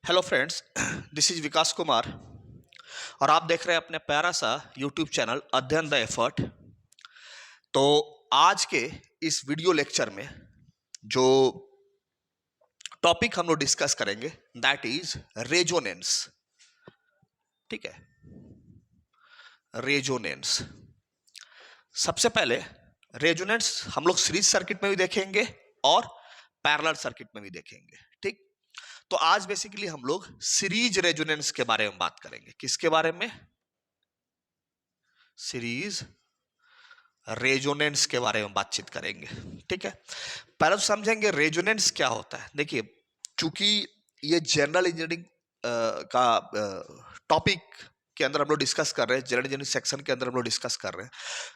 Hello friends, this is विकास कुमार और आप देख रहे हैं अपने प्यारा सा यूट्यूब चैनल अध्ययन द एफर्ट। तो आज के इस वीडियो लेक्चर में जो टॉपिक हम लोग डिस्कस करेंगे दैट इज रेजोनेंस। ठीक है, रेजोनेंस। सबसे पहले रेजोनेंस हम लोग सीरीज सर्किट में भी देखेंगे और पैरेलल सर्किट में भी देखेंगे। ठीक, तो आज बेसिकली हम लोग सीरीज रेजोनेंस के बारे में बात करेंगे। किसके बारे में? सीरीज रेजोनेंस के बारे में बातचीत करेंगे। ठीक है, पहले तो समझेंगे रेजोनेंस क्या होता है। देखिए, चूंकि ये जनरल इंजीनियरिंग का टॉपिक के अंदर हम लोग डिस्कस कर रहे हैं, जनरल इंजीनियरिंग सेक्शन के अंदर हम लोग डिस्कस कर रहे हैं,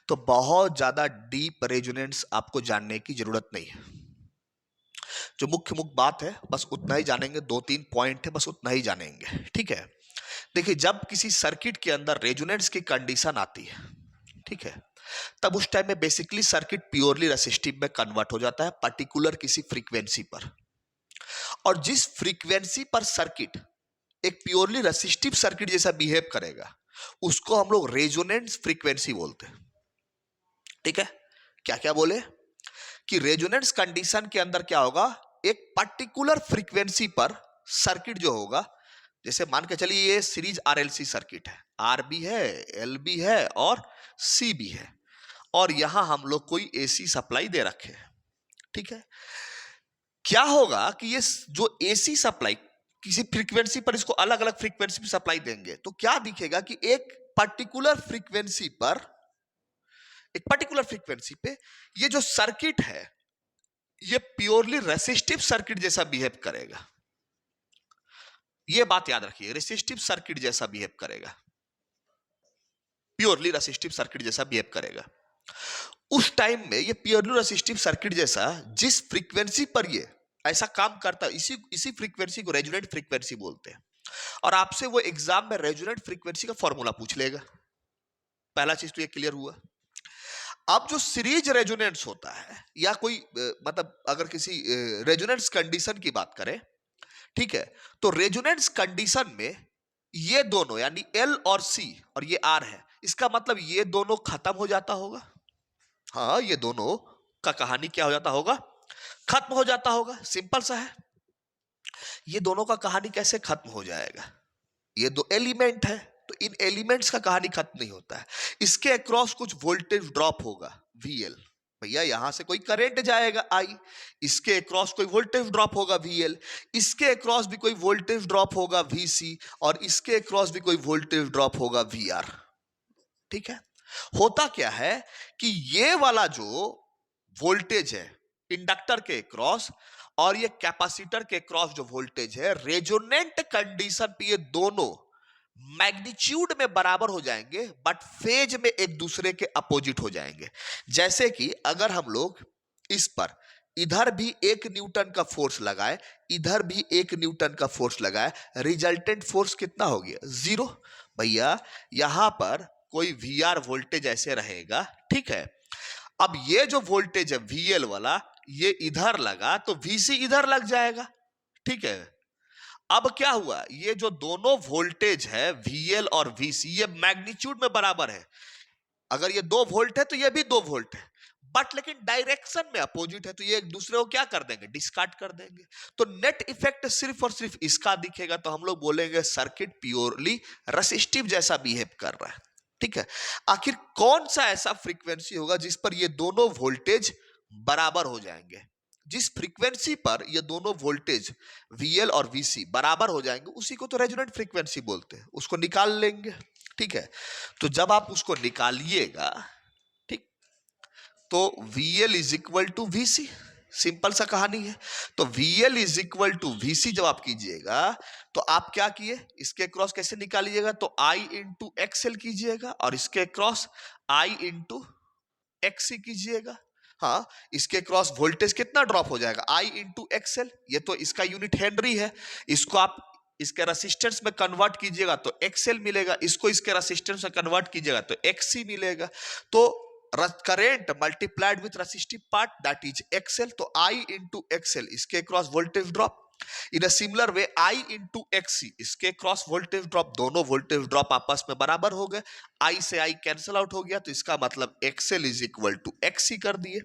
तो बहुत ज्यादा डीप रेजोनेंस आपको जानने की जरूरत नहीं है। जो मुख्य मुख्य बात है बस उतना ही जानेंगे, 2-3 पॉइंट है बस उतना ही जानेंगे। ठीक है, देखिए, जब किसी सर्किट के अंदर रेजोनेंस की कंडीशन आती है, ठीक है, तब उस टाइम में बेसिकली सर्किट प्योरली रेसिस्टिव में कन्वर्ट हो जाता है पर्टिकुलर किसी फ्रीक्वेंसी पर। और जिस फ्रीक्वेंसी पर सर्किट एक प्योरली रेसिस्टिव सर्किट जैसा बिहेव करेगा उसको हम लोग रेजोनेंस फ्रीक्वेंसी बोलते हैं। ठीक है, क्या क्या बोले कि रेजोनेंस कंडीशन के अंदर क्या होगा, एक पर्टिकुलर फ्रीक्वेंसी पर सर्किट जो होगा, जैसे मान के चलिए ये सीरीज आरएलसी सर्किट है, आर भी है, एल भी है और सी भी है, और यहां हम लोग कोई एसी सप्लाई दे रखे हैं। ठीक है, क्या होगा कि ये जो एसी सप्लाई किसी फ्रीक्वेंसी पर, इसको अलग अलग फ्रीक्वेंसी पर सप्लाई देंगे तो क्या दिखेगा कि एक पर्टिकुलर फ्रीक्वेंसी पर, एक पर्टिकुलर फ्रीक्वेंसी पे ये जो सर्किट है ये प्योरली रेसिस्टिव सर्किट जैसा बिहेव करेगा। ये बात याद रखिए, रेसिस्टिव सर्किट जैसा बिहेव करेगा, प्योरली रेसिस्टिव सर्किट जैसा बिहेव करेगा। उस टाइम में ये प्योरली रेसिस्टिव सर्किट जैसा जिस फ्रीक्वेंसी पर ये ऐसा काम करता है, इसी इसी फ्रीक्वेंसी को रेजोनेंट फ्रीक्वेंसी बोलते हैं। और आपसे वो एग्जाम में रेजोनेंट फ्रीक्वेंसी का फॉर्मूला पूछ लेगा। पहला चीज तो ये क्लियर हुआ। अब जो सीरीज रेजोनेंस होता है या कोई मतलब अगर किसी रेजोनेंस कंडीशन की बात करें, ठीक है, तो रेजोनेंस कंडीशन में ये दोनों यानी एल और सी और ये आर है, इसका मतलब ये दोनों खत्म हो जाता होगा। हाँ, ये दोनों का कहानी क्या हो जाता होगा, खत्म हो जाता होगा। सिंपल सा है। ये दोनों का कहानी कैसे खत्म हो जाएगा, ये दो एलिमेंट है तो इन एलिमेंट्स का कहानी खत्म नहीं होता है। इसके अक्रॉस कुछ वोल्टेज ड्रॉप होगा वीएल, भैया यहां से कोई करंट जाएगा आई, इसके अक्रॉस कोई वोल्टेज ड्रॉप होगा वीएल, इसके अक्रॉस भी कोई वोल्टेज ड्रॉप होगा वीसी, और इसके अक्रॉस भी कोई वोल्टेज ड्रॉप होगा वीआर। ठीक है, होता क्या है कि ये वाला जो वोल्टेज है इंडक्टर के क्रॉस और ये कैपेसिटर के क्रॉस जो वोल्टेज है, रेजोनेंट कंडीशन पे ये दोनों मैग्नीट्यूड में बराबर हो जाएंगे बट फेज में एक दूसरे के अपोजिट हो जाएंगे। जैसे कि अगर हम लोग इस पर इधर भी 1 न्यूटन का फोर्स लगाए, इधर भी 1 न्यूटन का फोर्स लगाए, रिजल्टेंट फोर्स कितना हो गया, 0। भैया यहां पर कोई वीआर वोल्टेज ऐसे रहेगा। ठीक है, अब ये जो वोल्टेज है वीएल वाला, ये इधर लगा तो वीसी इधर लग जाएगा। ठीक है, अब क्या हुआ, ये जो दोनों वोल्टेज है वीएल और वीसी ये मैग्नीट्यूड में बराबर है। अगर ये 2 वोल्ट है तो ये भी 2 वोल्ट है, बट लेकिन डायरेक्शन में अपोजिट है, तो ये एक दूसरे को क्या कर देंगे, डिस्कार्ड कर देंगे। तो नेट इफेक्ट सिर्फ और सिर्फ इसका दिखेगा, तो हम लोग बोलेंगे सर्किट प्योरली रेसिस्टिव जैसा बिहेव कर रहा है। ठीक है, आखिर कौन सा ऐसा फ्रीक्वेंसी होगा जिस पर ये दोनों वोल्टेज बराबर हो जाएंगे, जिस फ्रीक्वेंसी पर ये दोनों वोल्टेज वीएल और वीसी बराबर हो जाएंगे, उसी को तो रेजोनेंट फ्रीक्वेंसी बोलते हैं, उसको निकाल लेंगे। ठीक है, तो जब आप उसको निकालिएगा, ठीक, तो VL is equal to VC, simple सा कहानी है। तो VL is equal to VC जब आप कीजिएगा तो आप क्या किए, इसके क्रॉस कैसे निकालिएगा, तो I इंटू XL कीजिएगा और इसके क्रॉस I इंटू XC कीजिएगा। हाँ, इसके क्रॉस वोल्टेज कितना ड्रॉप हो जाएगा, I इंटू XL, ये तो इसका यूनिट हेनरी है, इसको आप इसके रेसिस्टेंस में कन्वर्ट कीजिएगा तो XL मिलेगा, इसको इसके रेसिस्टेंस में कन्वर्ट कीजिएगा तो XC मिलेगा। तो current multiplied with resistive part that is XL, तो I इंटू XL इसके cross voltage drop, in a similar way I into XC, इसके क्रॉस वोल्टेज ड्रॉप, दोनों वोल्टेज ड्रॉप आपस में बराबर हो गए, आई से आई कैंसिल आउट हो गया, तो इसका मतलब XL is equal to XC कर दिए।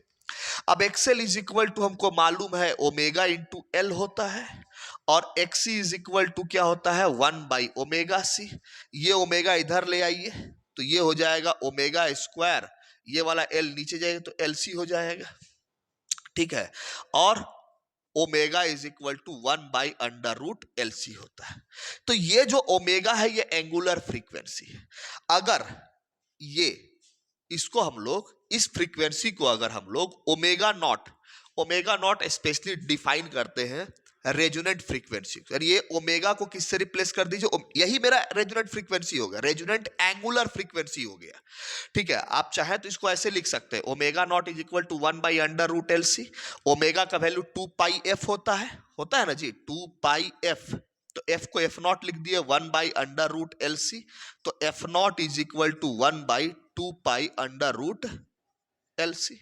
अब एक्सएल इज इक्वल टू हमको मालूम है ओमेगा इंटू एल होता है, और एक्सी इज इक्वल टू क्या होता है 1/ओमेगा सी। ये ओमेगा इधर ले आइए तो ये हो जाएगा ओमेगा स्क्वायर, ये वाला एल नीचे जाएगा तो एल सी हो जाएगा, ठीक है। और omega is equal to 1/√LC होता है। तो ये जो ओमेगा है ये एंगुलर फ्रीक्वेंसी है। अगर ये इसको हम लोग इस फ्रीक्वेंसी को अगर हम लोग ओमेगा नॉट स्पेशली डिफाइन करते हैं रेजोनेंट फ्रीक्वेंसी, यानी ये ओमेगा को किससे रिप्लेस कर दीजिए, यही मेरा रेजोनेंट फ्रीक्वेंसी होगा, रेजोनेंट एंगुलर फ्रीक्वेंसी हो गया, ठीक है। आप चाहे तो इसको ऐसे लिख सकते हैं, omega naught is equal to 1/√LC। Omega का वैल्यू 2πf होता है ना जी, 2πf, तो f को f नॉट लिख दिए 1/√LC, तो f naught is equal to 1/2π√LC,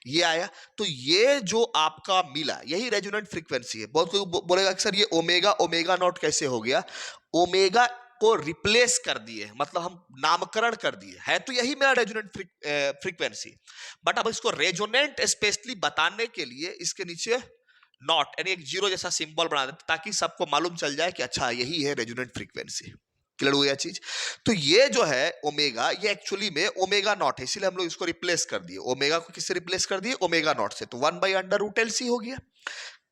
ये आया। तो ये जो आपका मिला यही रेजोनेंट फ्रीक्वेंसी है। बहुत कोई बोलेगा कि सर ये ओमेगा नॉट कैसे हो गया, ओमेगा को रिप्लेस कर दिए, मतलब हम नामकरण कर दिए, है तो यही मेरा रेजोनेंट फ्रीक्वेंसी, बट अब इसको रेजोनेंट स्पेशली बताने के लिए इसके नीचे नॉट यानी एक जीरो जैसा सिंबल बना देते ताकि सबको मालूम चल जाए कि अच्छा यही है रेजोनेंट फ्रीक्वेंसी। क्लियर हुआ चीज। तो ये जो है ओमेगा, ये एक्चुअली में ओमेगा नॉट है, इसीलिए हम लोग इसको रिप्लेस कर दिए, ओमेगा को किससे रिप्लेस कर दिए, ओमेगा नॉट से, तो 1/√LC हो गया,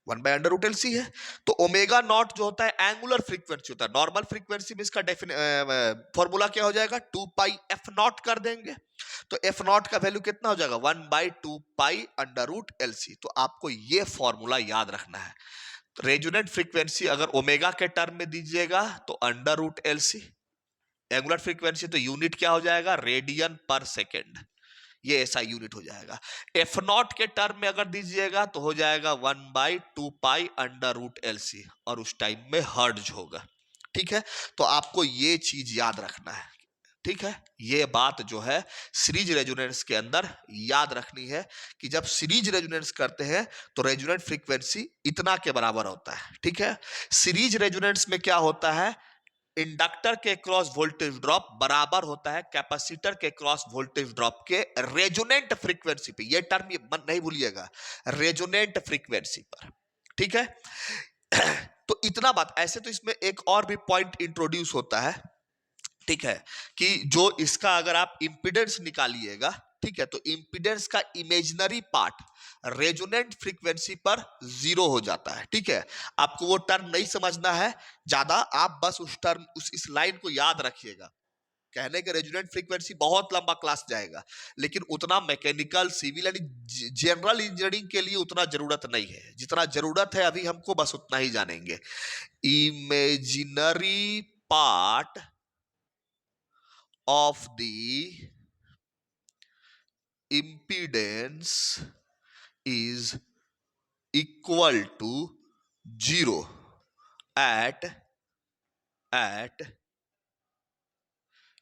1/√LC है। तो ओमेगा नॉट जो होता है एंगुलर फ्रीक्वेंसी होता है, नॉर्मल फ्रीक्वेंसी में इसका फॉर्मूला क्या हो जाएगा 2πf0 कर देंगे, तो एफ नॉट का वैल्यू कितना हो जाएगा 1/2π√LC। तो आपको ये फॉर्मूला याद रखना है। रेजोनेंट फ्रीक्वेंसी अगर ओमेगा के टर्म में दीजिएगा तो √LC, एंगुलर फ्रीक्वेंसी तो यूनिट क्या हो जाएगा रेडियन पर सेकेंड, ये ऐसा यूनिट हो जाएगा। एफ नॉट के टर्म में अगर दीजिएगा तो हो जाएगा 1/2π√LC, और उस टाइम में हर्ट्ज होगा, ठीक है। तो आपको ये चीज याद रखना है, ठीक है। ये बात जो है सीरीज रेजोनेंस के अंदर याद रखनी है कि जब सीरीज रेजोनेंस करते हैं तो रेजोनेंट फ्रीक्वेंसी इतना के बराबर होता है, ठीक है। सीरीज रेजोनेंस में क्या होता है, इंडक्टर के क्रॉस वोल्टेज ड्रॉप बराबर होता है कैपेसिटर के क्रॉस वोल्टेज ड्रॉप के रेजोनेंट फ्रीक्वेंसी पे, ये टर्म ये मन नहीं भूलिएगा, रेजोनेंट फ्रीक्वेंसी पर, ठीक है। तो इतना बात, ऐसे तो इसमें एक और भी पॉइंट इंट्रोड्यूस होता है, ठीक है, कि जो इसका अगर आप इंपीडेंस निकालिएगा, ठीक है, तो इंपीडेंस का इमेजिनरी पार्ट रेजोनेंट फ्रीक्वेंसी पर 0 हो जाता है, ठीक है। आपको वो टर्म नहीं समझना है ज्यादा, आप बस उस टर्म इस लाइन को याद रखिएगा। कहने के रेजोनेंट फ्रीक्वेंसी बहुत लंबा क्लास जाएगा, लेकिन उतना मैकेनिकल सिविल यानी जनरल इंजीनियरिंग के लिए उतना जरूरत नहीं है, जितना जरूरत है अभी हमको बस उतना ही जानेंगे। Imaginary part of the impedance is equal to 0 at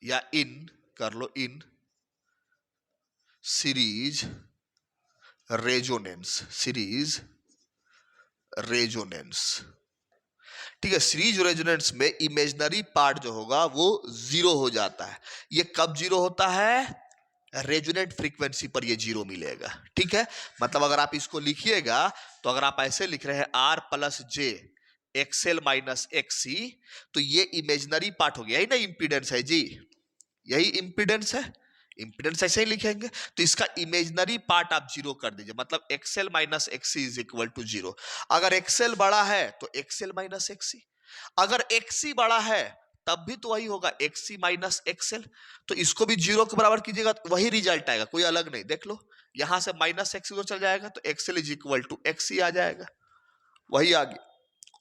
या इन कर लो इन सीरीज रेजोनेंस, ठीक है। सीरीज रेजोनेंस में इमेजिनरी पार्ट जो होगा वो 0 हो जाता है। ये कब 0 होता है, रेजोनेंट फ्रीक्वेंसी पर ये 0 मिलेगा, ठीक है। मतलब अगर आप इसको लिखिएगा तो अगर आप ऐसे लिख रहे हैं R+J XL - XC, तो ये इमेजिनरी पार्ट हो गया, यही ना इम्पीडेंस है जी, यही इम्पीडेंस है, इम्पीडेंस ऐसे ही लिखेंगे। तो इसका इमेजिनरी पार्ट आप 0 कर दीजिए, मतलब XL - XC is equal to 0। अगर XL बड़ा है तो XL - XC, अगर XC बड़ा है तब भी तो वही होगा XC - XL, तो इसको भी 0 के बराबर कीजिएगा तो वही रिजल्ट आएगा, कोई अलग नहीं। देख लो यहां से -XC तो चल जाएगा तो XL is equal to XC आ जाएगा, वही आ गया।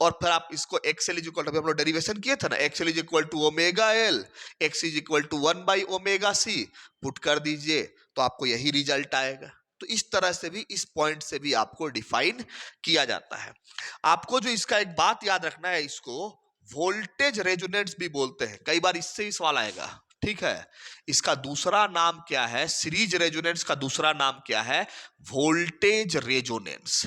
और फिर आप इसको XL इज इक्वल टू, हम लोग डेरिवेशन किए थे ना, XL is equal to omega L, X is equal to 1/ओमेगा C, पुट कर दीजिए तो आपको यही रिजल्ट आएगा। तो इस तरह से भी, इस पॉइंट से भी आपको डिफाइन किया जाता है। आपको जो इसका एक बात याद रखना है, इसको वोल्टेज रेजोनेंस भी बोलते हैं, कई बार इससे ही सवाल आएगा, ठीक है। इसका दूसरा नाम क्या है, सीरीज रेजोनेंस का दूसरा नाम क्या है, वोल्टेज रेजोनेंस।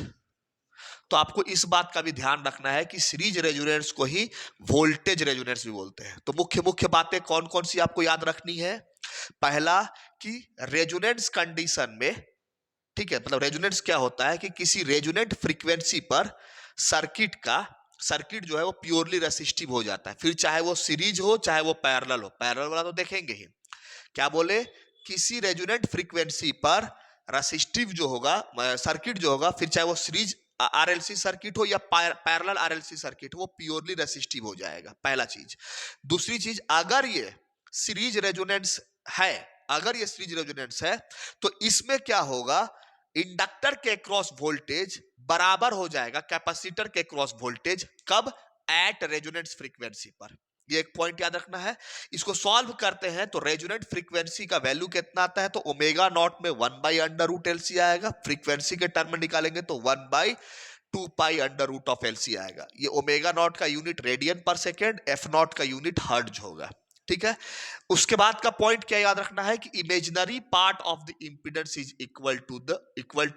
तो आपको इस बात का भी ध्यान रखना है कि सीरीज रेजोनेंस को ही वोल्टेज रेजोनेंस भी बोलते हैं। तो मुख्य मुख्य बातें कौन कौन सी आपको याद रखनी है? पहला कि रेजोनेंस कंडीशन में, ठीक है, मतलब रेजोनेंस क्या होता है कि किसी रेजोनेंट फ्रीक्वेंसी पर सर्किट जो है वो प्योरली रेसिस्टिव हो जाता है, फिर चाहे वो सीरीज हो चाहे वो पैरेलल हो। पैरेलल वाला तो देखेंगे ही। क्या बोले? किसी रेजोनेंट फ्रीक्वेंसी पर रेसिस्टिव जो होगा सर्किट जो होगा, फिर चाहे वो सीरीज आरएलसी सर्किट हो या पैरेलल आरएलसी सर्किट हो, वो प्योरली रेसिस्टिव हो जाएगा, पहला चीज। दूसरी चीज, अगर ये सीरीज रेजोनेंस है, अगर ये सीरीज रेजोनेंस है तो इसमें क्या होगा, इंडक्टर के क्रॉस वोल्टेज बराबर हो जाएगा कैपेसिटर के क्रॉस वोल्टेज। कब? एट रेजोनेंस फ्रीक्वेंसी पर। ये एक पॉइंट याद रखना है। इसको सॉल्व करते हैं तो रेजोनेंट फ्रीक्वेंसी का वैल्यू कितना आता है, तो ओमेगा नॉट में 1/√LC आएगा। फ्रीक्वेंसी के टर्म में निकालेंगे तो 1/2π√LC आएगा। ये ओमेगा नॉट का यूनिट रेडियन पर सेकेंड, एफ नॉट का यूनिट हर्ट्ज होगा, ठीक है। उसके बाद का पॉइंट क्या याद रखना है कि imaginary part of the impedance is equal to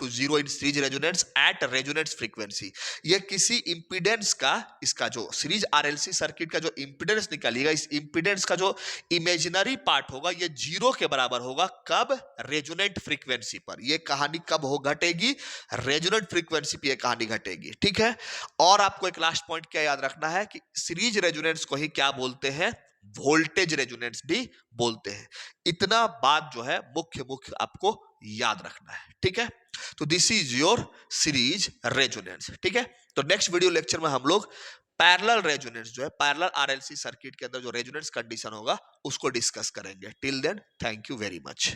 0 in series resonance at resonance frequency. ये किसी इंपेडेंस का, इसका जो सीरीज आरएलसी सर्किट का जो इंपेडेंस निकालिएगा, इस इंपेडेंस का जो इमेजिनरी पार्ट होगा ये 0 के बराबर होगा। कब? रेजोनेंट फ्रीक्वेंसी पर। ये कहानी कब हो घटेगी? रेजोनेंट फ्रीक्वेंसी पर ये कहानी घटेगी, ठीक है। और आपको एक लास्ट पॉइंट क्या याद रखना है कि सीरीज रेजोनेंस को ही क्या बोलते हैं? वोल्टेज रेजोनेंस भी बोलते हैं। इतना बात जो है मुख्य आपको याद रखना है, ठीक है। तो this is your series resonance, ठीक है। तो नेक्स्ट वीडियो लेक्चर में हम लोग पैरेलल रेजोनेंस जो है, पैरेलल आरएलसी सर्किट के अंदर जो रेजोनेंस कंडीशन होगा उसको डिस्कस करेंगे। Till then, thank you very much.